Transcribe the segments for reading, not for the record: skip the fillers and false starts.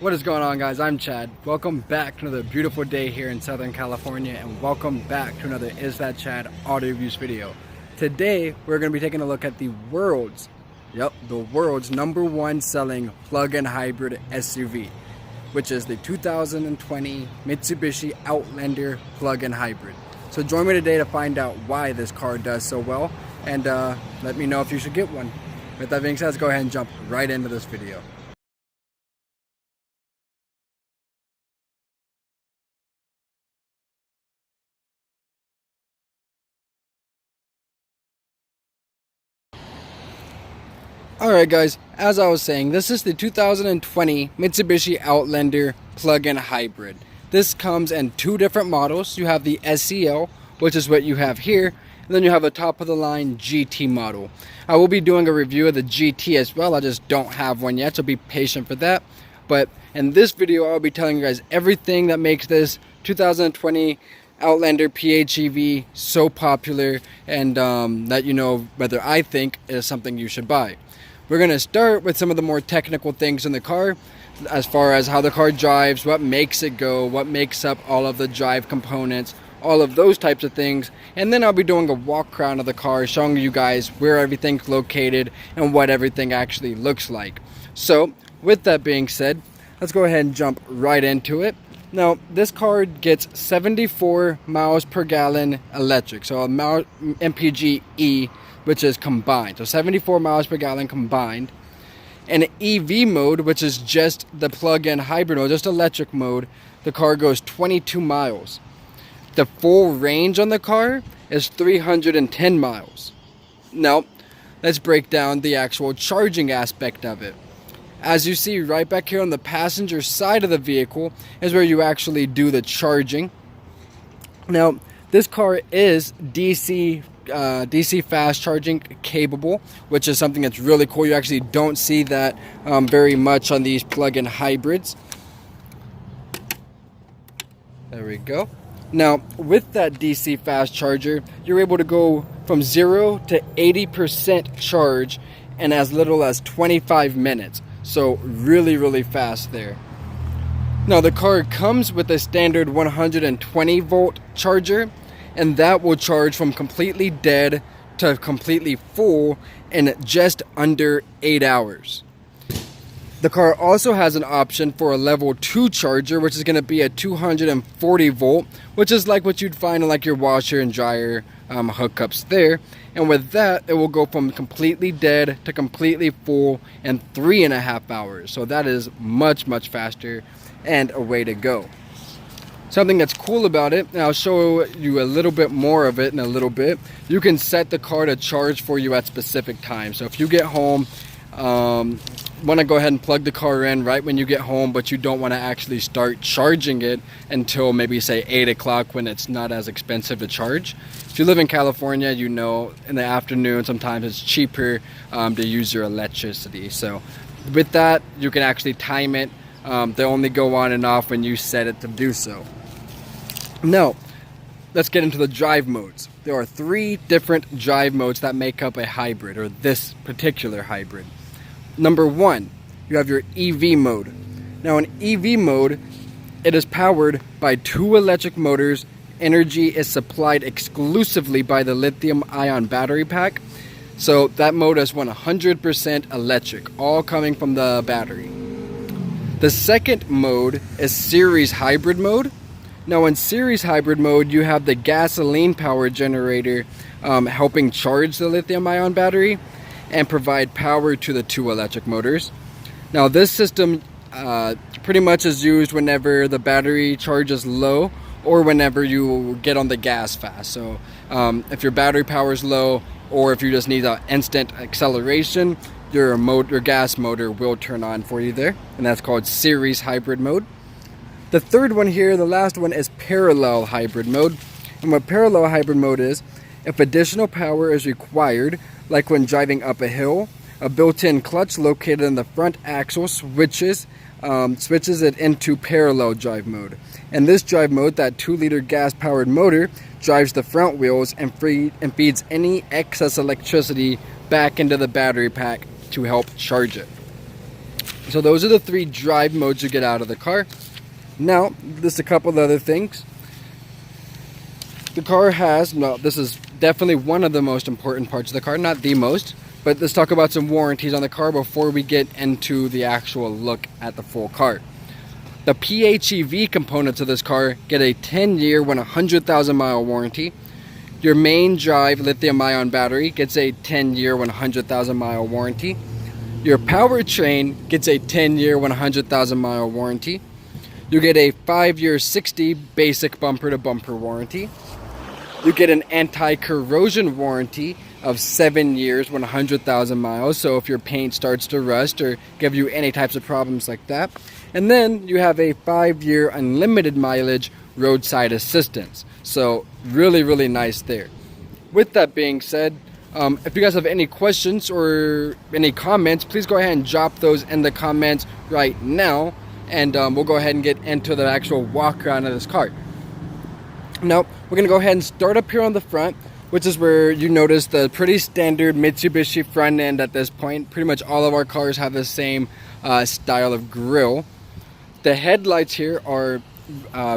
What is going on, guys? I'm Chad. Welcome back to another beautiful day here in Southern California, and welcome back to another IsThatChad Auto Reviews video. Today we're going to be taking a look at the world's #1 selling plug-in hybrid SUV, which is the 2020 Mitsubishi Outlander plug-in hybrid. So join me today to find out why this car does so well, and let me know if you should get one. With that being said, let's go ahead and jump right into this video. Alright guys, as I was saying, this is the 2020 Mitsubishi Outlander plug-in hybrid. This comes in two different models. You have the SEL, which is what you have here, and then you have a top-of-the-line GT model. I will be doing a review of the GT as well. I just don't have one yet, so be patient for that. But in this video, I'll be telling you guys everything that makes this 2020 Outlander PHEV so popular, and that whether I think is something you should buy. We're going to start with some of the more technical things in the car, as far as how the car drives, what makes it go, what makes up all of the drive components, all of those types of things. And then I'll be doing a walk around of the car, showing you guys where everything's located and what everything actually looks like. So with that being said, let's go ahead and jump right into it. Now, this car gets 74 miles per gallon electric, so a MPG E, which is combined, so 74 miles per gallon combined. And EV mode, which is just the plug-in hybrid mode, just electric mode, the car goes 22 miles. The full range on the car is 310 miles. Now, let's break down the actual charging aspect of it. As you see right back here on the passenger side of the vehicle is where you actually do the charging. Now, this car is DC fast charging capable, which is something that's really cool. You actually don't see that very much on these plug-in hybrids. There we go. Now, with that DC fast charger, you're able to go from 0 to 80% charge in as little as 25 minutes. So really fast there. Now, the car comes with a standard 120 volt charger, and that will charge from completely dead to completely full in just under 8 hours. The car also has an option for a level 2 charger, which is going to be a 240 volt, which is like what you'd find in like your washer and dryer hookups there. And with that, it will go from completely dead to completely full in 3.5 hours. So that is much faster and a way to go. Something that's cool about it, and I'll show you a little bit more of it in a little bit, you can set the car to charge for you at specific times. So if you get home, want to go ahead and plug the car in right when you get home, but you don't want to actually start charging it until maybe say 8 o'clock when it's not as expensive to charge. If you live in California, you know in the afternoon sometimes it's cheaper to use your electricity. So with that, you can actually time it. They only go on and off when you set it to do so. Now, let's get into the drive modes. There are 3 different drive modes that make up a hybrid, or this particular hybrid. Number 1, you have your EV mode. Now, in EV mode, it is powered by 2 electric motors. Energy is supplied exclusively by the lithium-ion battery pack. So that mode is 100% electric, all coming from the battery. The second mode is series hybrid mode. Now, in series hybrid mode, you have the gasoline power generator helping charge the lithium-ion battery and provide power to the 2 electric motors. Now, this system pretty much is used whenever the battery charges low or whenever you get on the gas fast. So if your battery power is low, or if you just need an instant acceleration, your gas motor will turn on for you there, and that's called series hybrid mode. The third one here, the last one, is parallel hybrid mode. And what parallel hybrid mode is, if additional power is required, like when driving up a hill, a built-in clutch located in the front axle switches it into parallel drive mode. In this drive mode, that 2-liter gas-powered motor drives the front wheels and feeds any excess electricity back into the battery pack to help charge it. So those are the 3 drive modes you get out of the car. Now, just a couple of other things. The car has, well, this is definitely one of the most important parts of the car, not the most, but let's talk about some warranties on the car before we get into the actual look at the full car. The PHEV components of this car get a 10-year, 100,000-mile warranty. Your main drive lithium-ion battery gets a 10-year, 100,000-mile warranty. Your powertrain gets a 10-year, 100,000-mile warranty. You get a 5-year, 60 basic bumper-to-bumper warranty. You get an anti-corrosion warranty of 7 years, 100,000 miles. So if your paint starts to rust or give you any types of problems like that. And then you have a 5-year unlimited mileage roadside assistance. So really, really nice there. With that being said, if you guys have any questions or any comments, please go ahead and drop those in the comments right now. And we'll go ahead and get into the actual walk around of this car. Now, we're going to go ahead and start up here on the front, which is where you notice the pretty standard Mitsubishi front end at this point. Pretty much all of our cars have the same style of grille. The headlights here are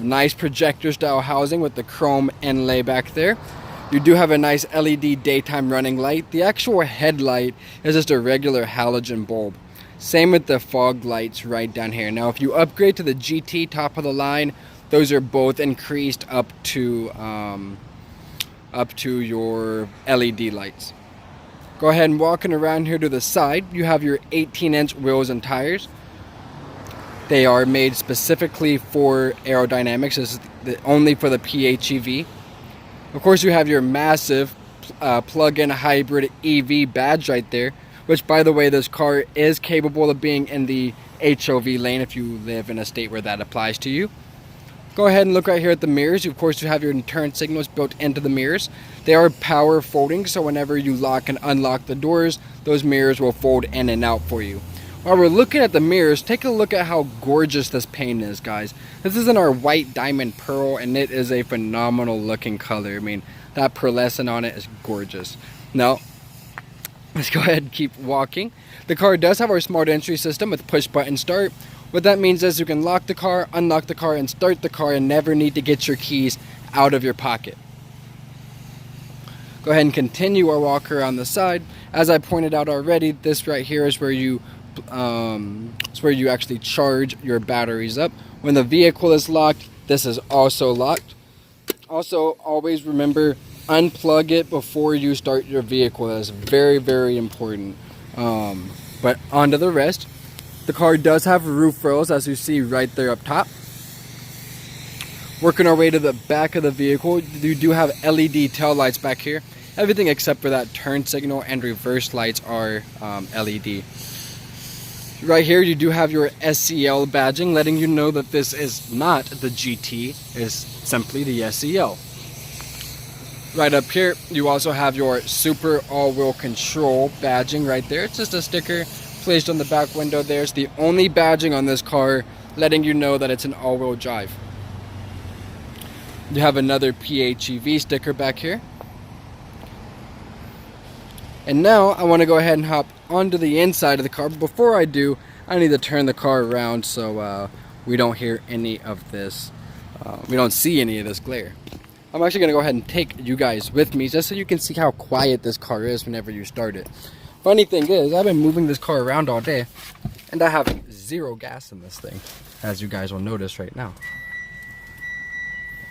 nice projector style housing with the chrome inlay back there. You do have a nice LED daytime running light. The actual headlight is just a regular halogen bulb. Same with the fog lights right down here. Now, if you upgrade to the GT top of the line, those are both increased up to your LED lights. Go ahead and walking around here to the side, you have your 18-inch wheels and tires. They are made specifically for aerodynamics. This is only for the PHEV. Of course, you have your massive plug-in hybrid EV badge right there, which, by the way, this car is capable of being in the HOV lane if you live in a state where that applies to you. Go ahead and look right here at the mirrors. Of course, you have your turn signals built into the mirrors. They are power folding, so whenever you lock and unlock the doors, those mirrors will fold in and out for you. While we're looking at the mirrors, take a look at how gorgeous this paint is, guys. This is in our white diamond pearl, and it is a phenomenal looking color. I mean, that pearlescent on it is gorgeous. Now, let's go ahead and keep walking. The car does have our smart entry system with push button start. What that means is you can lock the car, unlock the car, and start the car and never need to get your keys out of your pocket. Go ahead and continue our walk around the side. As I pointed out already, this right here is where you actually charge your batteries up. When the vehicle is locked, this is also locked. Also, always remember, unplug it before you start your vehicle. That is very, very important. But on to the rest. The car does have roof rails, as you see right there up top. Working our way to the back of the vehicle, you do have LED tail lights back here. Everything except for that turn signal and reverse lights are LED. Right here you do have your SEL badging, letting you know that this is not the GT, it's simply the SEL. Right up here you also have your Super All-Wheel Control badging right there. It's just a sticker placed on the back window there. It's the only badging on this car letting you know that it's an all-wheel drive. You have another PHEV sticker back here. And now I want to go ahead and hop onto the inside of the car. But before I do, I need to turn the car around so we don't hear any of this, we don't see any of this glare. I'm actually going to go ahead and take you guys with me just so you can see how quiet this car is whenever you start it. Funny thing is, I've been moving this car around all day and I have zero gas in this thing, as you guys will notice right now.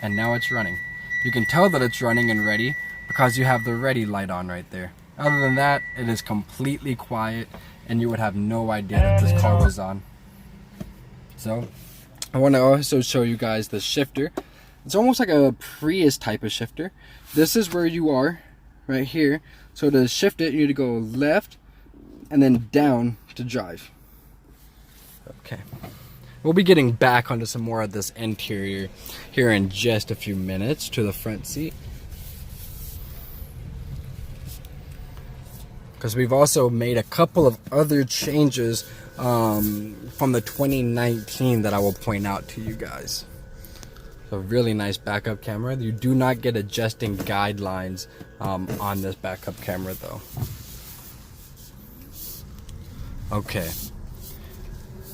And now it's running. You can tell that it's running and ready because you have the ready light on right there. Other than that, it is completely quiet and you would have no idea that this car was on. So, I want to also show you guys the shifter. It's almost like a Prius type of shifter. This is where you are, right here. So to shift it, you need to go left and then down to drive. Okay. We'll be getting back onto some more of this interior here in just a few minutes to the front seat. Because we've also made a couple of other changes from the 2019 that I will point out to you guys. A really nice backup camera. You do not get adjusting guidelines on this backup camera though. Okay.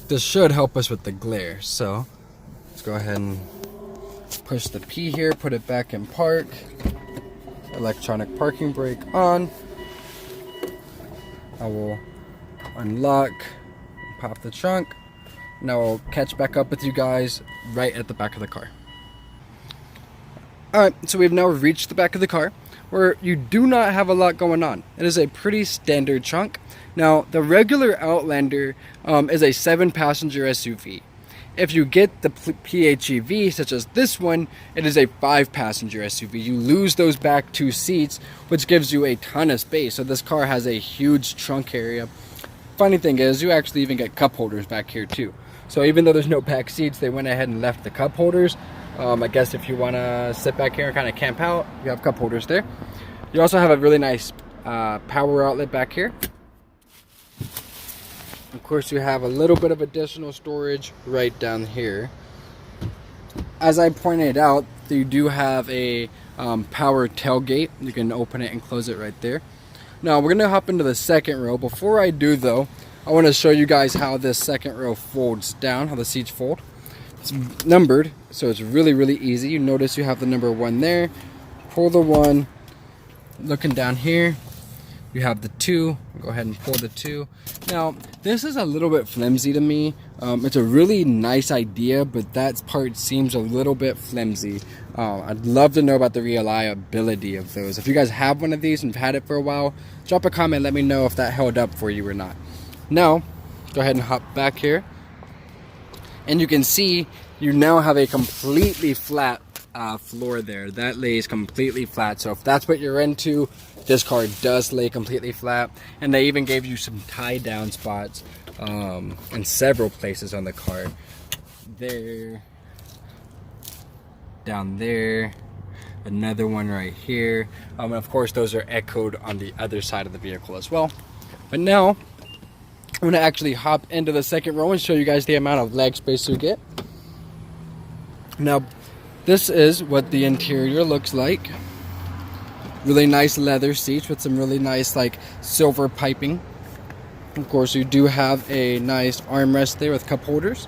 this should help us with the glare. So let's go ahead and push the P here, put it back in park. Electronic parking brake on. I will unlock, pop the trunk. Now I'll catch back up with you guys right at the back of the car. Alright, so we've now reached the back of the car where you do not have a lot going on. It is a pretty standard trunk. Now, the regular Outlander is a 7-passenger SUV. If you get the PHEV, such as this one, it is a 5-passenger SUV. You lose those back 2 seats, which gives you a ton of space. So this car has a huge trunk area. Funny thing is, you actually even get cup holders back here too. So even though there's no back seats, they went ahead and left the cup holders. I guess if you want to sit back here and kind of camp out, you have cup holders there. You also have a really nice power outlet back here. Of course, you have a little bit of additional storage right down here. As I pointed out, you do have a power tailgate. You can open it and close it right there. Now, we're going to hop into the second row. Before I do, though, I want to show you guys how this second row folds down, how the seats fold. It's numbered, so it's really, really easy. You notice you have the number 1 there. Pull the 1. Looking down here, you have the 2. Go ahead and pull the 2. Now, this is a little bit flimsy to me. It's a really nice idea, but that part seems a little bit flimsy. I'd love to know about the reliability of those. If you guys have one of these and have had it for a while, drop a comment, let me know if that held up for you or not. Now, go ahead and hop back here. And you can see you now have a completely flat floor there. That lays completely flat. So if that's what you're into, this car does lay completely flat. And they even gave you some tie down spots in several places on the car. There, down there, another one right here. And of course those are echoed on the other side of the vehicle as well. But now I'm going to actually hop into the second row and show you guys the amount of leg space you get. Now, this is what the interior looks like. Really nice leather seats with some really nice like silver piping. Of course, you do have a nice armrest there with cup holders.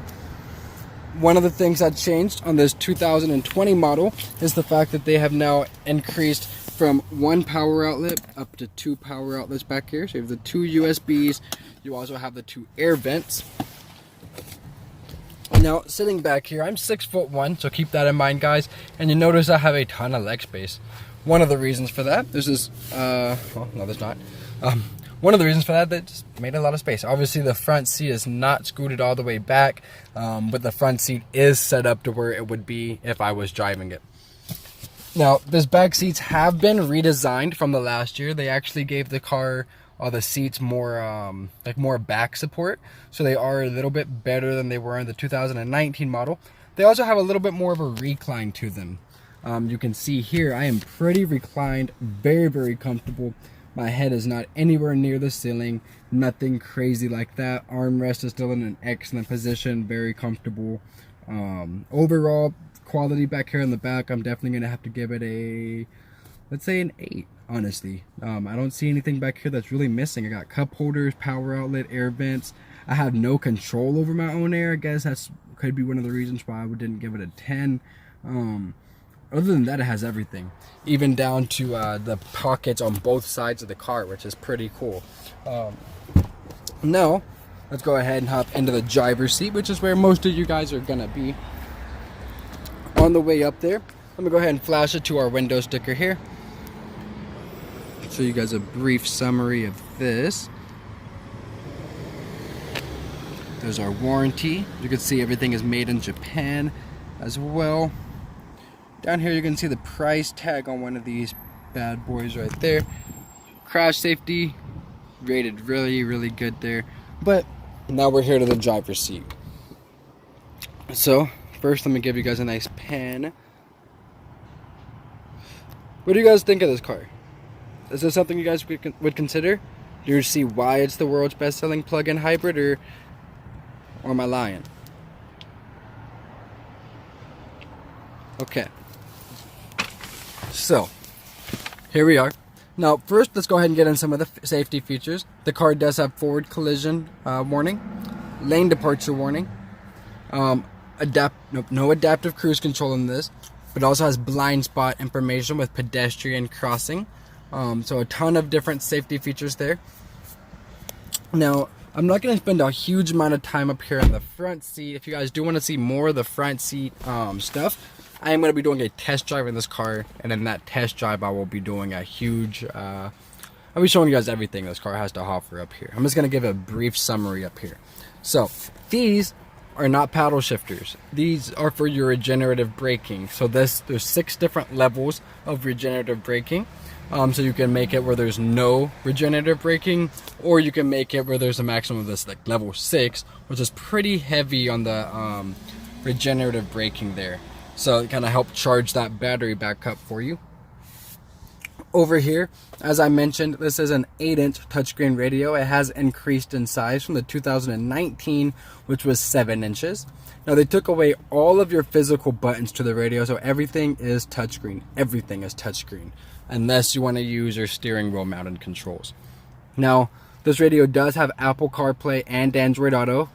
One of the things that changed on this 2020 model is the fact that they have now increased from 1 power outlet up to 2 power outlets back here. So you have the 2 USBs. You also have the 2 air vents. Now, sitting back here, I'm 6'1", so keep that in mind, guys. And you notice I have a ton of leg space. One of the reasons for that, this is, well, no, there's not. One of the reasons for that just made a lot of space. Obviously, the front seat is not scooted all the way back, but the front seat is set up to where it would be if I was driving it. Now, these back seats have been redesigned from the last year. They actually gave the car all the seats more more back support, so they are a little bit better than they were in the 2019 model. They also have a little bit more of a recline to them. You can see here I am pretty reclined, very, very comfortable. My head is not anywhere near the ceiling, nothing crazy like that. Armrest is still in an excellent position, very comfortable. Overall quality back here in the back, I'm definitely gonna have to give it a, let's say an 8, honestly. I don't see anything back here that's really missing. I got cup holders, power outlet, air vents. I have no control over my own air. I guess that's could be one of the reasons why I didn't give it a 10. Other than that, it has everything, even down to the pockets on both sides of the car, which is pretty cool. Now, let's go ahead and hop into the driver's seat, which is where most of you guys are gonna be. On the way up there, let me go ahead and flash it to our window sticker here. Show you guys a brief summary of this. There's our warranty. You can see everything is made in Japan as well. Down here you can see the price tag on one of these bad boys right there. Crash safety rated really, really good there. But now we're here to the driver's seat. So first, let me give you guys a nice pan. What do you guys think of this car? Is this something you guys would consider? Do you see why it's the world's best-selling plug-in hybrid, or am I lying? Okay. So, here we are. Now, first, let's go ahead and get in some of the safety features. The car does have forward collision warning. lane departure warning, no adaptive cruise control in this, but also has blind spot information with pedestrian crossing. So a ton of different safety features there. Now, I'm not going to spend a huge amount of time up here in the front seat. If you guys do want to see more of the front seat stuff, I am going to be doing a test drive in this car, and in that test drive I will be doing a huge I'll be showing you guys everything this car has to offer up here. I'm just going to give a brief summary up here. So these are not paddle shifters. These are for your regenerative braking. So there's 6 different levels of regenerative braking. So you can make it where there's no regenerative braking, or you can make it where there's a maximum of this, like level 6, which is pretty heavy on the regenerative braking there. So it kind of helps charge that battery back up for you. Over here, as I mentioned, this is an 8-inch touchscreen radio. It has increased in size from the 2019, which was 7 inches. Now they took away all of your physical buttons to the radio, so everything is touchscreen. Everything is touchscreen, unless you want to use your steering wheel mounted controls. Now, this radio does have Apple CarPlay and Android Auto.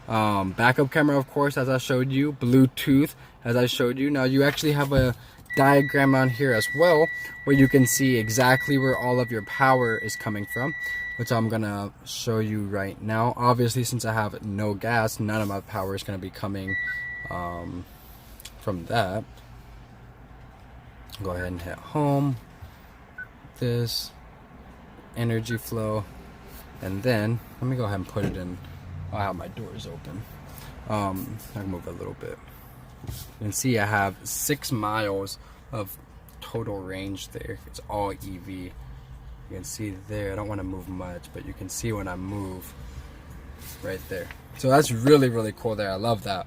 Backup camera, of course, as I showed you. Bluetooth, as I showed you. Now you actually have a diagram on here as well, where you can see exactly where all of your power is coming from, which I'm gonna show you right now. Obviously, since I have no gas, none of my power is gonna be coming from that. Go ahead and hit home, this energy flow, and then let me go ahead and put it in. I have my doors open. I can move a little bit. You can see I have 6 miles of total range there. It's all EV. You can see there, I don't want to move much, but you can see when I move right there. So that's really, really cool there. I love that.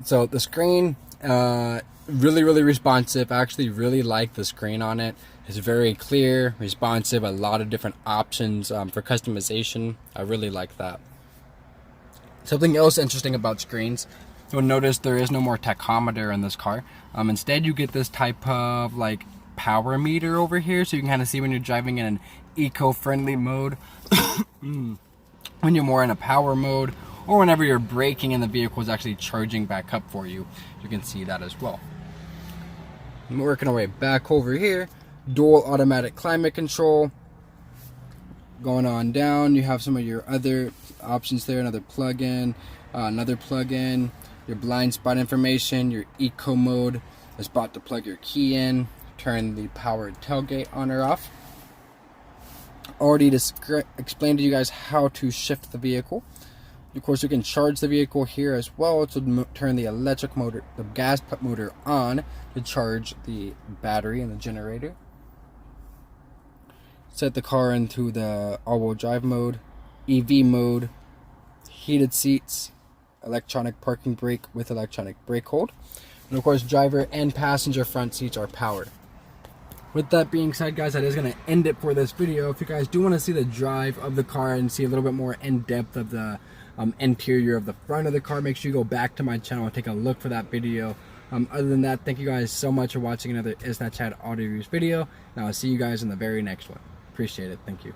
So the screen, really, really responsive. I actually really like the screen on it. It's very clear, responsive, a lot of different options for customization. I really like that. Something else interesting about screens, you'll notice there is no more tachometer in this car. Instead, you get this type of like power meter over here, so you can kind of see when you're driving in an eco-friendly mode, when you're more in a power mode, or whenever you're braking and the vehicle is actually charging back up for you. You can see that as well. And working our way back over here, dual automatic climate control. Going on down, you have some of your other options there. Another plug-in, your blind spot information, your eco mode, a spot to plug your key in, turn the powered tailgate on or off. Already explained to you guys how to shift the vehicle. Of course, you can charge the vehicle here as well to turn the electric motor, the gas motor on to charge the battery and the generator. Set the car into the all-wheel drive mode, EV mode, heated seats, electronic parking brake with electronic brake hold. And of course, driver and passenger front seats are powered. With that being said, guys, that is going to end it for this video. If you guys do want to see the drive of the car and see a little bit more in-depth of the interior of the front of the car, make sure you go back to my channel and take a look for that video. Other than that, thank you guys so much for watching another IsThatChad Auto Reviews video, and I'll see you guys in the very next one. Appreciate it. Thank you.